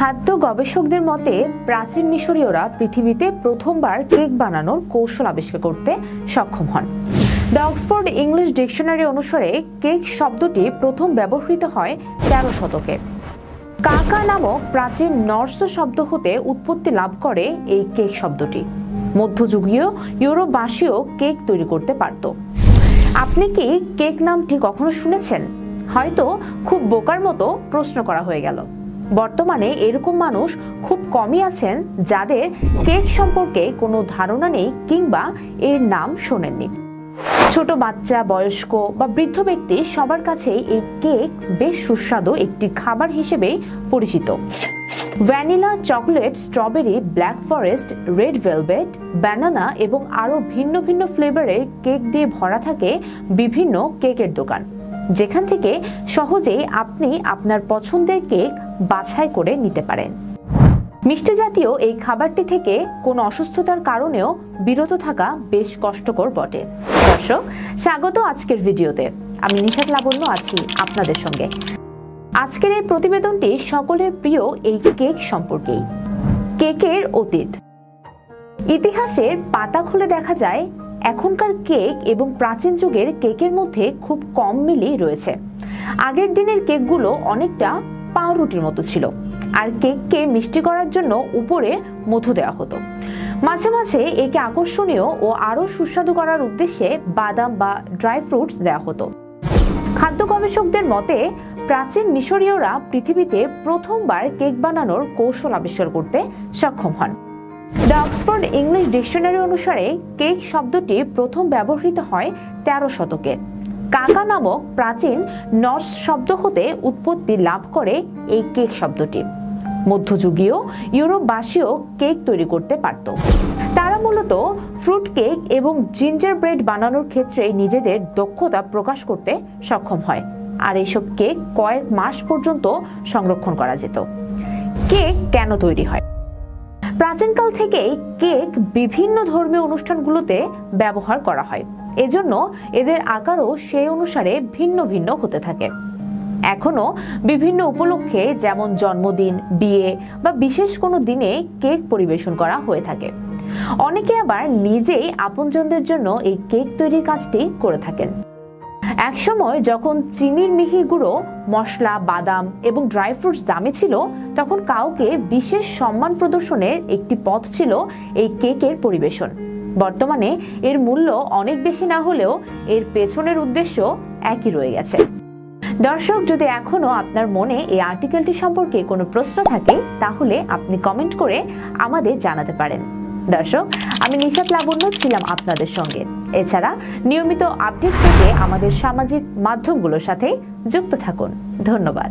খাদ্য গবেষকদের মতে প্রাচীন মিশরীয়রা পৃথিবীতে প্রথমবার কেক বানানোর কৌশল আবিষ্কার করতে সক্ষম হন। দ্য অক্সফোর্ড ইংলিশ ডিকশনারি অনুসারে কেক শব্দটি প্রথম ব্যবহৃত হয় 13 শতকে। কাকা নামক প্রাচীন নর্স শব্দ হতে উৎপত্তি লাভ করে এই কেক শব্দটি। মধ্যযুগীয় ইউরোপবাসীও কেক তৈরি করতে পারত। আপনি কি কেক নামটি কখনো শুনেছেন? হয়তো খুব বোকার মতো প্রশ্ন করা হয়ে গেল। বর্তমানে এরকম মানুষ খুব কমই আছেন যাদের কেক সম্পর্কে কোনো ধারণা নেই কিংবা এর নাম শোনেননি। ছোট বাচ্চা, বয়স্ক বা বৃদ্ধ ব্যক্তি সবার কাছে এই কেক বেশ সুস্বাদু একটি খাবার হিসেবে পরিচিত। Vanilla, chocolate, strawberry, black forest, red velvet, banana এবং আরও ভিন্ন ভিন্ন ফ্লেভারের কেক দিয়ে ভরা থাকে বিভিন্ন কেকের দোকান, যেখান থেকে সহজেই আপনি আপনার পছন্দের কেক বাছাই করে নিতে পারেন। মিষ্টি জাতীয় এই খাবারটি থেকে কোনো অসুস্থতার কারণেও বিরত থাকা বেশ কষ্টকর বটে। দর্শক, স্বাগত আজকের ভিডিওতে। আমি নিশাত লাবণ্য আছি আপনাদের সঙ্গে। আজকের এই প্রতিবেদনটি সকলের প্রিয় এই কেক সম্পর্কেই। কেকের অতীত। ইতিহাসের পাতা খুলে দেখা যায় এখনকার কেক এবং প্রাচীন যুগের কেকের মধ্যে খুব কম মিলই রয়েছে। আগের দিনের কেকগুলো অনেকটা পাউরুটির মতো ছিল, আর কেককে মিষ্টি করার জন্য উপরে মধু দেওয়া হতো। মাঝে মাঝে একে আকর্ষণীয় ও আরও সুস্বাদু করার উদ্দেশ্যে বাদাম বা ড্রাই ফ্রুটস দেওয়া হতো। খাদ্য গবেষকদের মতে প্রাচীন মিশরীয়রা পৃথিবীতে প্রথমবার কেক বানানোর কৌশল আবিষ্কার করতে সক্ষম হন। দ্য অক্সফোর্ড ইংলিশ ডিকশনারি অনুসারে কেক শব্দটি প্রথম ব্যবহৃত হয় 13 শতকে। কাকা নামক প্রাচীন নর্স শব্দ হতে উৎপত্তি লাভ করে এই কেক শব্দটি। মধ্যযুগীয় ইউরোপবাসীও কেক তৈরি করতে পারত। তারা মূলত ফ্রুট কেক এবং জিঞ্জার ব্রেড বানানোর ক্ষেত্রে নিজেদের দক্ষতা প্রকাশ করতে সক্ষম হয়, আর এইসব কেক কয়েক মাস পর্যন্ত সংরক্ষণ করা যেত। কেক কেন তৈরি হয়? প্রাচীনকাল থেকেই কেক বিভিন্ন ধর্মীয় অনুষ্ঠানগুলোতে ব্যবহার করা হয়, এজন্য এদের আকারও সেই অনুসারে ভিন্ন ভিন্ন হতে থাকে। এখনো বিভিন্ন উপলক্ষে যেমন জন্মদিন, বিয়ে বা বিশেষ কোনো দিনে কেক পরিবেশন করা হয়ে থাকে। অনেকে আবার নিজেই আপনজনদের জন্য এই কেক তৈরির কাজটি করে থাকেন। একসময় যখন চিনির মিহি গুঁড়ো, মশলা, বাদাম এবং ড্রাই ফ্রুটস দামি ছিল, তখন কাউকে বিশেষ সম্মান প্রদর্শনের একটি পথ ছিল এই কেকের পরিবেশন। বর্তমানে এর মূল্য অনেক বেশি না হলেও এর পেছনের উদ্দেশ্য একই রয়ে গেছে। দর্শক, যদি এখনো আপনার মনে এই আর্টিকেলটি সম্পর্কে কোনো প্রশ্ন থাকে তাহলে আপনি কমেন্ট করে আমাদের জানাতে পারেন। দর্শক, আমি নিশাত লাবণ্য ছিলাম আপনাদের সঙ্গে। এছাড়া নিয়মিত আপডেট পেতে আমাদের সামাজিক মাধ্যমগুলোর সাথে যুক্ত থাকুন। ধন্যবাদ।